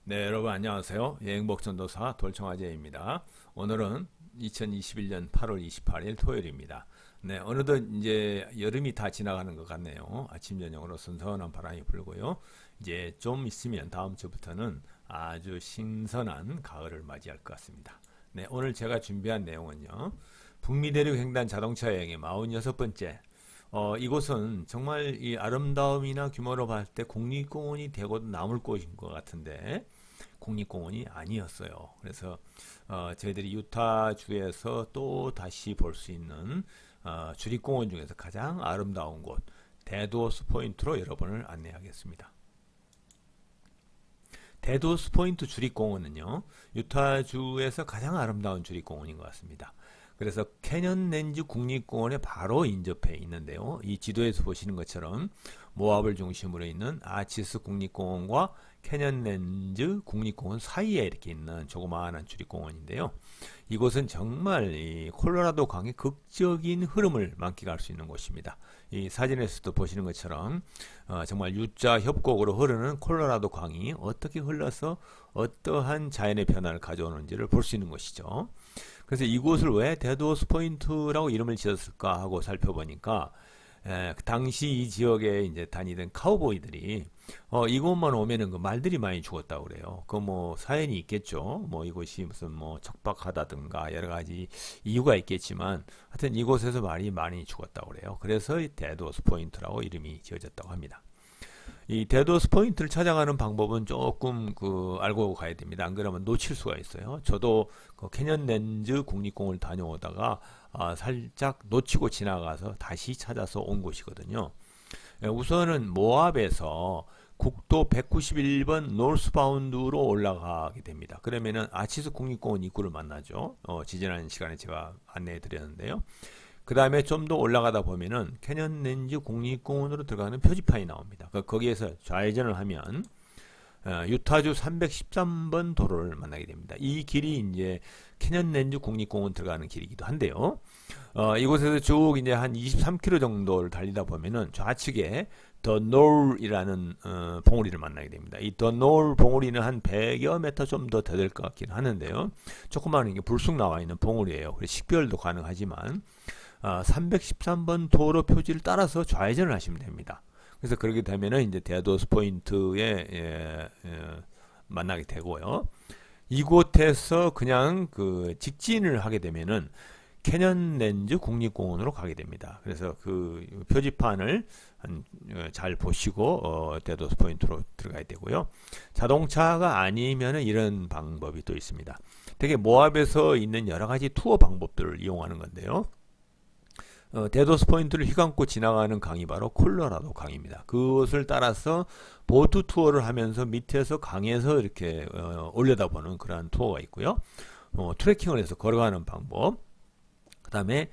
네, 여러분 안녕하세요. 여행복전도사 돌청아제입니다. 오늘은 2021년 8월 28일 토요일입니다. 네, 어느덧 이제 여름이 다 지나가는 것 같네요. 아침 저녁으로 선선한 바람이 불고요. 이제 좀 있으면 다음 주부터는 아주 신선한 가을을 맞이할 것 같습니다. 네, 오늘 제가 준비한 내용은요. 북미 대륙 횡단 자동차 여행의 46번째. 이곳은 정말 이 아름다움이나 규모로 봤을 때 국립공원이 되고도 남을 곳인 것 같은데 국립공원이 아니었어요. 그래서 저희들이 유타주에서 또 다시 볼 수 있는 주립공원 중에서 가장 아름다운 곳 데드호스 포인트로 여러분을 안내하겠습니다. 데드호스 포인트 주립공원은요, 유타주에서 가장 아름다운 주립공원인 것 같습니다. 그래서 캐년랜즈 국립공원에 바로 인접해 있는데요. 이 지도에서 보시는 것처럼 모압을 중심으로 있는 아치스 국립공원과 캐년랜즈 국립공원 사이에 이렇게 있는 조그마한 주립공원인데요. 이곳은 정말 이 콜로라도 강의 극적인 흐름을 만끽할 수 있는 곳입니다. 이 사진에서도 보시는 것처럼 정말 U자 협곡으로 흐르는 콜로라도 강이 어떻게 흘러서 어떠한 자연의 변화를 가져오는지를 볼 수 있는 곳이죠. 그래서 이곳을 왜 데드호스 포인트라고 이름을 지었을까 하고 살펴보니까 당시 이 지역에 이제 다니던 카우보이들이 이곳만 오면은 그 말들이 많이 죽었다고 그래요. 그 뭐 사연이 있겠죠. 뭐 이곳이 무슨 뭐 척박하다든가 여러 가지 이유가 있겠지만 하여튼 이곳에서 말이 많이 죽었다고 그래요. 그래서 이 데드호스 포인트라고 이름이 지어졌다고 합니다. 이 데드호스 포인트를 찾아가는 방법은 조금 알고 가야 됩니다. 안 그러면 놓칠 수가 있어요. 저도 그 캐년랜즈 국립공원을 다녀오다가 살짝 놓치고 지나가서 다시 찾아서 온 곳이거든요. 우선은 모압에서 국도 191번 노스바운드로 올라가게 됩니다. 그러면은 아치스 국립공원 입구를 만나죠. 지지난 시간에 제가 안내해 드렸는데요. 그 다음에 좀 더 올라가다 보면은 캐년랜즈 국립공원으로 들어가는 표지판이 나옵니다. 거기에서 좌회전을 하면 유타주 313번 도로를 만나게 됩니다. 이 길이 이제 캐년랜즈 국립공원 들어가는 길이기도 한데요. 이곳에서 쭉 이제 한 23km 정도를 달리다 보면은 좌측에 더 노을이라는 봉우리를 만나게 됩니다. 이 더 노을 봉우리는 한 100여 미터 좀 더 될 것 같긴 하는데요. 조그마한 이게 불쑥 나와 있는 봉우리예요. 그래서 식별도 가능하지만 313번 도로 표지를 따라서 좌회전을 하시면 됩니다. 그래서 그렇게 되면은 이제 데드호스 포인트에 만나게 되고요. 이곳에서 그냥 직진을 하게 되면은 캐년랜즈 국립공원으로 가게 됩니다. 그래서 그 표지판을 잘 보시고 데드호스 포인트로 들어가야 되고요. 자동차가 아니면은 이런 방법이 또 있습니다. 되게 모압에서 있는 여러 가지 투어 방법들을 이용하는 건데요. 데드호스 포인트를 휘감고 지나가는 강이 바로 콜로라도 강입니다. 그것을 따라서 보트 투어를 하면서 밑에서 강에서 이렇게 올려다보는 그러한 투어가 있고요. 트레킹을 해서 걸어가는 방법. 그 다음에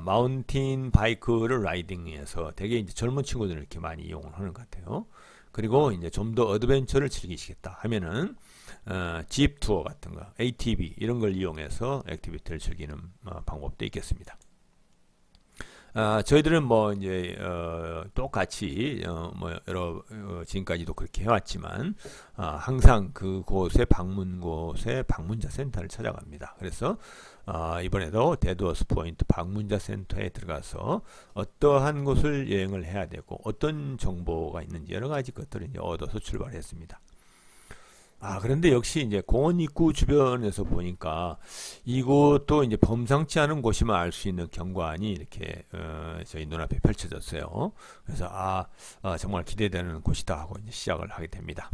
마운틴 바이크를 라이딩해서 되게 이제 젊은 친구들 이렇게 많이 이용을 하는 것 같아요. 그리고 이제 좀 더 어드벤처를 즐기시겠다 하면은 집 투어 같은 거, ATV 이런 걸 이용해서 액티비티를 즐기는 방법도 있겠습니다. 저희들은 뭐 이제 똑같이 뭐 여러 지금까지도 그렇게 해왔지만 항상 그곳의 방문곳에 방문자 센터를 찾아갑니다. 그래서 이번에도 데드호스 포인트 방문자 센터에 들어가서 어떠한 곳을 여행을 해야 되고 어떤 정보가 있는지 여러 가지 것들을 이제 얻어서 출발했습니다. 그런데 역시 이제 공원 입구 주변에서 보니까 이곳도 이제 범상치 않은 곳이면 알 수 있는 경관이 이렇게 저희 눈앞에 펼쳐졌어요. 그래서 정말 기대되는 곳이다 하고 이제 시작을 하게 됩니다.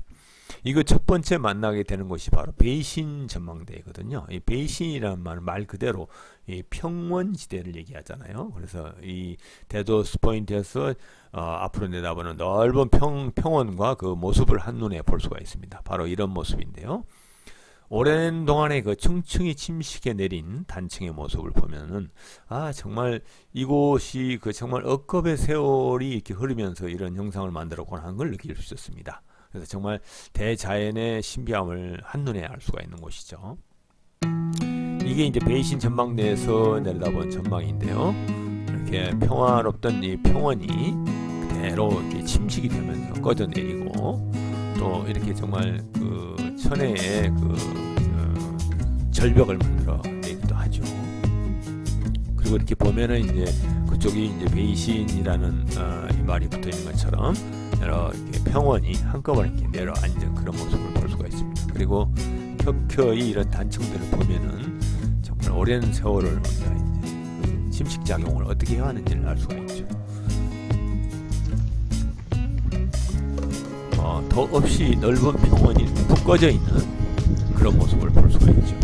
이거 첫 번째 만나게 되는 곳이 바로 베이신 전망대거든요. 이 베이신이라는 말 그대로 이 평원지대를 얘기하잖아요. 그래서 이 데드호스 포인트에서 앞으로 내다보는 넓은 평원과 그 모습을 한눈에 볼 수가 있습니다. 바로 이런 모습인데요. 오랜 동안에 그 층층이 침식해 내린 단층의 모습을 보면은 정말 이곳이 정말 억겁의 세월이 이렇게 흐르면서 이런 형상을 만들었구나 하는 걸 느낄 수 있었습니다. 그래서 정말 대자연의 신비함을 한눈에 알 수가 있는 곳이죠. 이게 이제 베이신 전망대에서 내려다본 전망인데요. 이렇게 평화롭던 이 평원이 그대로 이렇게 침식이 되면서 꺼져 내리고 또 이렇게 정말 천혜의 절벽을 만들어 내기도 하죠. 그리고 이렇게 보면은 이제 그쪽이 이제 베이신이라는 이 말이 붙어 있는 것처럼 여러 이렇게 평원이 한꺼번에 이렇게 내려앉은 그런 모습을 볼 수가 있습니다. 그리고 켜켜이 이런 단층들을 보면은 정말 오랜 세월을 우리가 이제 침식 작용을 어떻게 해왔는지를 알 수가 있죠. 더 없이 넓은 평원이 푹 꺼져 있는 그런 모습을 볼 수가 있죠.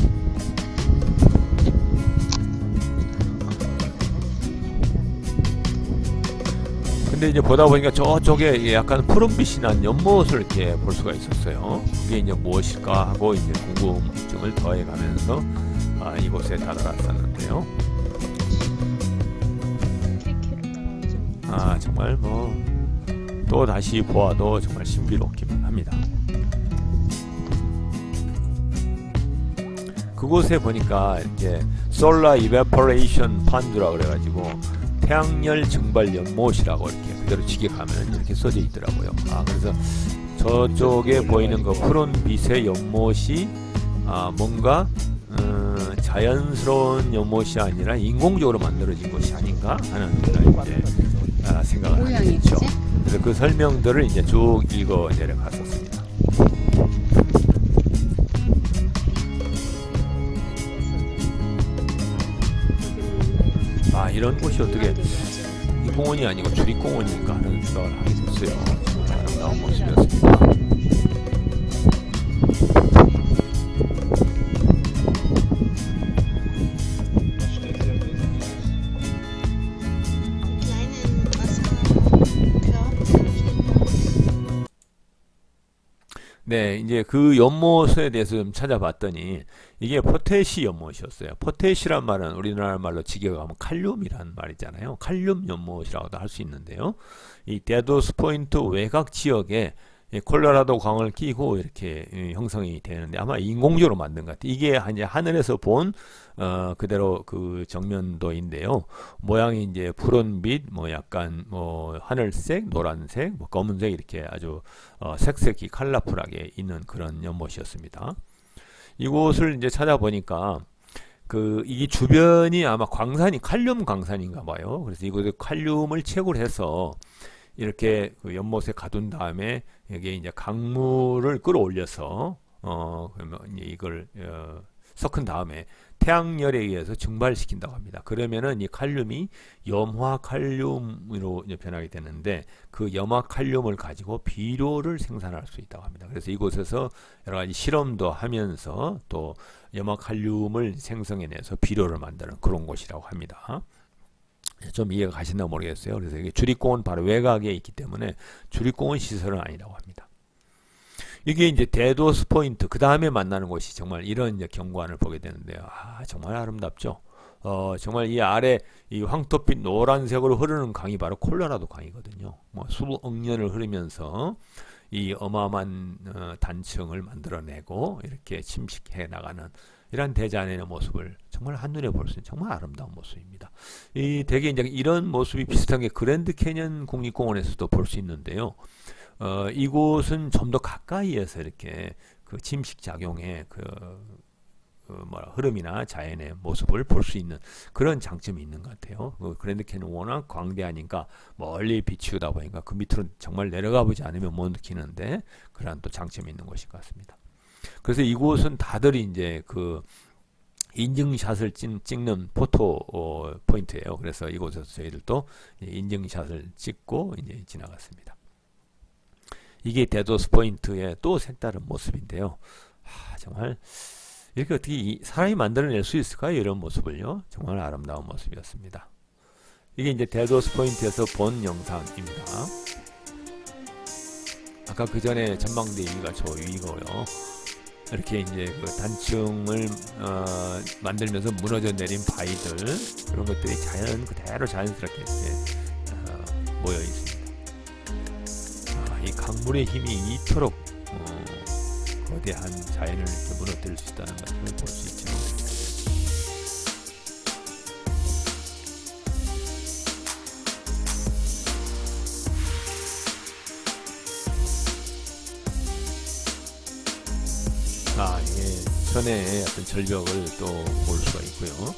근데 이제 보다 보니까 저쪽에 약간 푸른빛이 난 연못을 이렇게 볼 수가 있었어요. 그게 이제 무엇일까 하고 이제 궁금증을 더해가면서 이곳에 다다랐었는데요. 정말 또 다시 보아도 정말 신비롭기만 합니다. 그곳에 보니까 이제 솔라 이베퍼레이션 판두라 그래가지고 태양열 증발 연못이라고 이렇게 그대로 직역하면 이렇게 써져 있더라고요. 그래서 저쪽에 보이는 그 푸른 빛의 연못이 뭔가 자연스러운 연못이 아니라 인공적으로 만들어진 것이 아닌가 하는 이제 생각을 하게 됐죠. 그래서 그 설명들을 이제 쭉 읽어 내려갔었습니다. 이런 곳이 어떻게 이 공원이 아니고 주립공원일까 하는 생각을 하게 됐어요. 정말 아름다운 모습이었습니다. 네, 이제 그 연못에 대해서 좀 찾아봤더니 이게 포테시 연못이었어요. 포테시란 말은 우리나라 말로 직역하면 칼륨이란 말이잖아요. 칼륨 연못이라고도 할 수 있는데요. 이 데도스 포인트 외곽 지역에 콜로라도 강을 끼고 이렇게 형성이 되는데 아마 인공적으로 만든 것 같아요. 이게 이제 하늘에서 본 그대로 그 정면도인데요. 모양이 이제 푸른빛, 약간 하늘색, 노란색, 검은색 이렇게 아주 색색이 컬러풀하게 있는 그런 연못이었습니다. 이곳을 이제 찾아보니까 이 주변이 아마 광산이 칼륨 광산인가 봐요. 그래서 이곳에 칼륨을 채굴 해서 이렇게 그 연못에 가둔 다음에 여기에 이제 강물을 끌어올려서 그러면 이제 이걸 섞은 다음에 태양열에 의해서 증발시킨다고 합니다. 그러면은 이 칼륨이 염화 칼륨으로 이제 변하게 되는데 그 염화 칼륨을 가지고 비료를 생산할 수 있다고 합니다. 그래서 이곳에서 여러 가지 실험도 하면서 또 염화 칼륨을 생성해내서 비료를 만드는 그런 곳이라고 합니다. 좀 이해가 가시나 모르겠어요. 그래서 이게 주립공원 바로 외곽에 있기 때문에 주립공원 시설은 아니라고 합니다. 이게 이제 데도스 포인트 그 다음에 만나는 곳이 정말 이런 이제 경관을 보게 되는데요. 정말 아름답죠. 정말 이 아래 이 황토빛 노란색으로 흐르는 강이 바로 콜로라도 강이거든요. 수억 년을 흐르면서 이 어마어마한 단층을 만들어내고 이렇게 침식해 나가는 이런 대자연의 모습을 정말 한눈에 볼 수 있는 정말 아름다운 모습입니다. 대개 이제 이런 모습이 비슷한 게 그랜드 캐년 국립공원에서도 볼 수 있는데요. 이곳은 좀 더 가까이에서 이렇게 그 침식 작용의 흐름이나 자연의 모습을 볼 수 있는 그런 장점이 있는 것 같아요. 그랜드 캐년 워낙 광대하니까 멀리 비추다 보니까 그 밑으로 정말 내려가 보지 않으면 못 느끼는데 그런 또 장점이 있는 것일 것 같습니다. 그래서 이곳은 다들 이제 그 인증샷을 찍는 포토 포인트예요. 그래서 이곳에서 저희들도 인증샷을 찍고 이제 지나갔습니다. 이게 데도스 포인트의 또 색다른 모습인데요. 정말 이렇게 어떻게 사람이 만들어낼 수 있을까요? 이런 모습을요. 정말 아름다운 모습이었습니다. 이게 이제 데도스 포인트에서 본 영상입니다. 아까 그 전에 전망대 위가 저 위고요. 이렇게 이제 그 단층을 만들면서 무너져 내린 바위들 그런 것들이 그대로 자연스럽게 이렇게 모여 있습니다. 이 강물의 힘이 이토록 거대한 자연을 이렇게 무너뜨릴 수 있다는 것을 볼 수 있죠. 이게 천혜의 어떤 절벽을 또 볼 수가 있고요.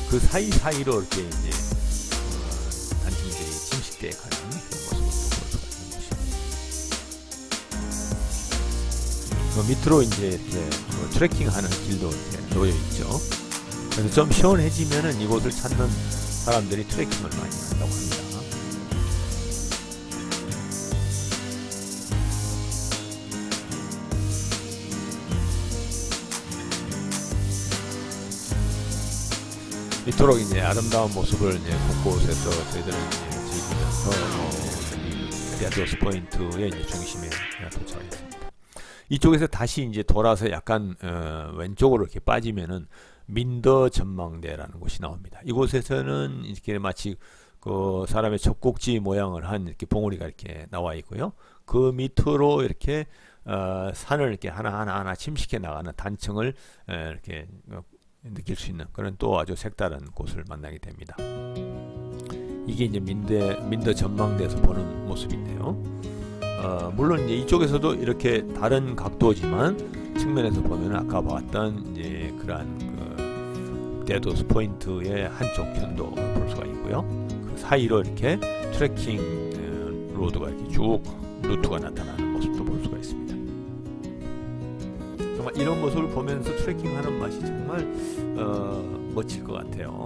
그 사이사이로 이렇게 이제 단층들이 침식되어 가는 그런 모습을 또 볼 수가 있는 것입니다. 그 밑으로 이제 트레킹하는 길도 이렇게 놓여 있죠. 그래서 좀 시원해지면은 이곳을 찾는 사람들이 트레킹을 많이 한다고 합니다. 이토록 이제 아름다운 모습을 이제 곳곳에서 저희들은 이제 즐기면서 데도스 포인트의 이제 중심에 도착했습니다. 이쪽에서 다시 이제 돌아서 약간 왼쪽으로 이렇게 빠지면은 민더 전망대라는 곳이 나옵니다. 이곳에서는 이렇게 마치 그 사람의 젖꼭지 모양을 한 이렇게 봉우리가 이렇게 나와 있고요. 그 밑으로 이렇게 산을 이렇게 하나하나 침식해 나가는 단층을 이렇게 느낄 수 있는 그런 또 아주 색다른 곳을 만나게 됩니다. 이게 이제 민더 전망대에서 보는 모습인데요. 물론 이제 이쪽에서도 이렇게 다른 각도지만 측면에서 보면 아까 봤던 이제 그러한 그 데도스 포인트의 한쪽 편도 볼 수가 있고요. 그 사이로 이렇게 트레킹 로드가 이렇게 쭉 루트가 나타나는 모습도 볼 수가 있습니다. 정말 이런 모습을 보면서 트레킹하는 맛이 정말 멋질 것 같아요.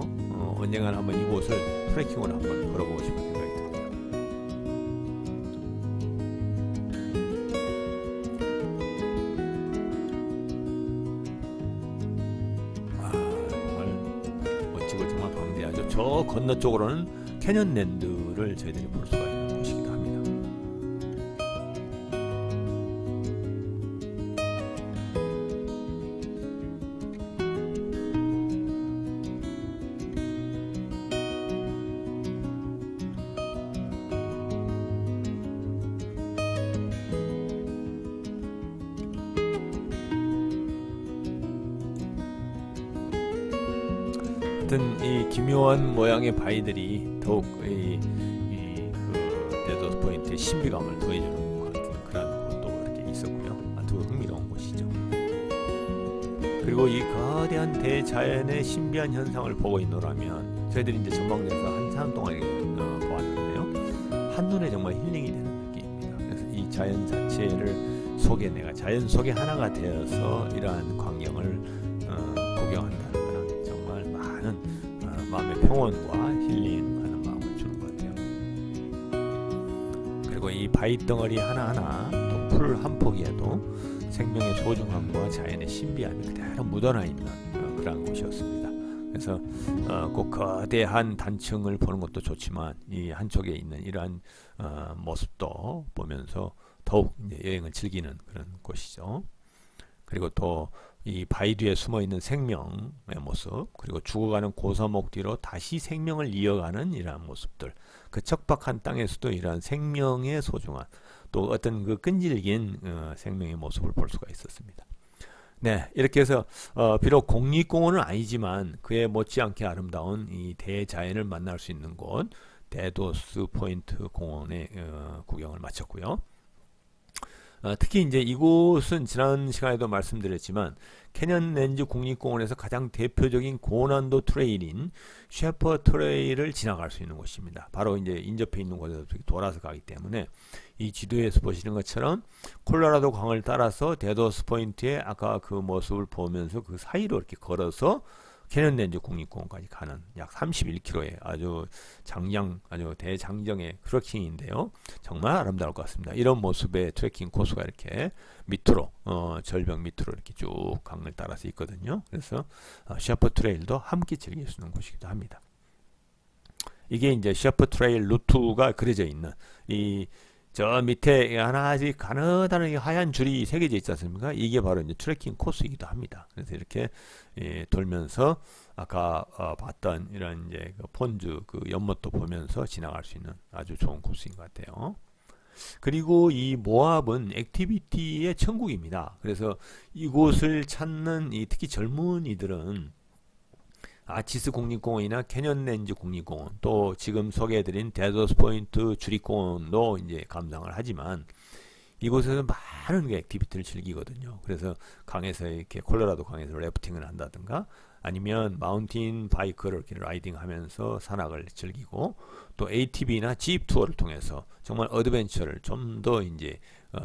언젠가는 한번 이곳을 트레킹으로 한번 걸어보고 싶은 생각이 듭니다. 정말 멋지고 정말 방대하죠. 저 건너쪽으로는 캐년랜드를 저희들이 볼 수가 있는 곳이기도 합니다. 이 기묘한 모양의 바위들이 더욱 그 데도스 포인트의 신비감을 더해주는 것 같은 그런 곳도 이렇게 있었고요. 아주 흥미로운 곳이죠. 그리고 이 거대한 대자연의 신비한 현상을 보고 있노라면 저희들이 이제 전망대에서 한참 동안 보았는데요. 한눈에 정말 힐링이 되는 느낌입니다. 그래서 이 자연 자체를 속에 내가 자연 속에 하나가 되어서 이러한 광경을 구경한다는 것은 정말 많은 마음의 평온과 힐링하는 마음을 주는 것 같아요. 그리고 이 바위 덩어리 하나하나 또 풀 한 포기에도 생명의 소중함과 자연의 신비함이 그대로 묻어나 있는 그런 곳이었습니다. 그래서 꼭 거대한 단층을 보는 것도 좋지만 이 한쪽에 있는 이러한 모습도 보면서 더욱 이제 여행을 즐기는 그런 곳이죠. 그리고 또 이 바위 뒤에 숨어 있는 생명의 모습, 그리고 죽어가는 고사목 뒤로 다시 생명을 이어가는 이러한 모습들, 그 척박한 땅에서도 이러한 생명의 소중한 또 어떤 그 끈질긴 생명의 모습을 볼 수가 있었습니다. 네, 이렇게 해서 비록 국립공원은 아니지만 그에 못지않게 아름다운 이 대자연을 만날 수 있는 곳 데도스 포인트 공원의 구경을 마쳤고요. 특히 이제 이곳은 지난 시간에도 말씀드렸지만 캐년랜즈 국립공원에서 가장 대표적인 고난도 트레일인 셰퍼 트레일을 지나갈 수 있는 곳입니다. 바로 이제 인접해 있는 곳에서 돌아서 가기 때문에 이 지도에서 보시는 것처럼 콜로라도 강을 따라서 데도스 포인트의 아까 그 모습을 보면서 그 사이로 이렇게 걸어서 캐년랜즈 국립공원까지 가는 약 31km의 아주 아주 대장정의 트레킹인데요. 정말 아름다울 것 같습니다. 이런 모습의 트레킹 코스가 이렇게 밑으로 절벽 밑으로 이렇게 쭉 강을 따라서 있거든요. 그래서 셰퍼 트레일도 함께 즐길 수 있는 곳이기도 합니다. 이게 이제 셰퍼 트레일 루트가 그려져 있는 저 밑에 하나씩 가느다란 하얀 줄이 새겨져 있지 않습니까? 이게 바로 이제 트레킹 코스이기도 합니다. 그래서 이렇게 돌면서 아까 봤던 이런 이제 그 폰즈 그 연못도 보면서 지나갈 수 있는 아주 좋은 코스인 것 같아요. 그리고 이 모압은 액티비티의 천국입니다. 그래서 이곳을 찾는 특히 젊은이들은 아치스 국립공원이나 캐년랜즈 국립공원, 또 지금 소개해드린 데도스 포인트 주립공원도 이제 감상을 하지만 이곳에서 많은 그 액티비티를 즐기거든요. 그래서 강에서 이렇게 콜로라도 강에서 래프팅을 한다든가 아니면 마운틴 바이크를 이렇게 라이딩하면서 산악을 즐기고 또 ATV나 지입 투어를 통해서 정말 어드벤처를 좀 더 이제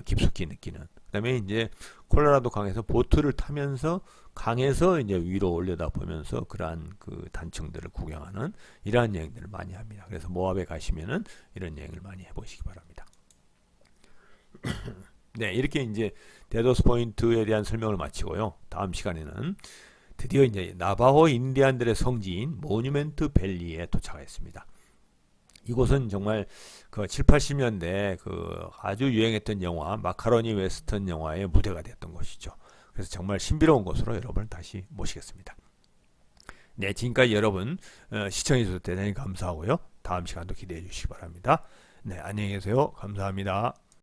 깊숙이 느끼는. 그다음에 이제 콜로라도 강에서 보트를 타면서 강에서 이제 위로 올려다 보면서 그러한 그 단층들을 구경하는 이러한 여행들을 많이 합니다. 그래서 모압에 가시면은 이런 여행을 많이 해보시기 바랍니다. 네, 이렇게 이제 데더스 포인트에 대한 설명을 마치고요. 다음 시간에는 드디어 이제 나바호 인디안들의 성지인 모뉴멘트 밸리에 도착했습니다. 이곳은 정말 그 7, 80년대 그 아주 유행했던 영화 마카로니 웨스턴 영화의 무대가 됐던 곳이죠. 그래서 정말 신비로운 곳으로 여러분을 다시 모시겠습니다. 네, 지금까지 여러분 시청해 주셔서 대단히 감사하고요. 다음 시간도 기대해 주시기 바랍니다. 네, 안녕히 계세요. 감사합니다.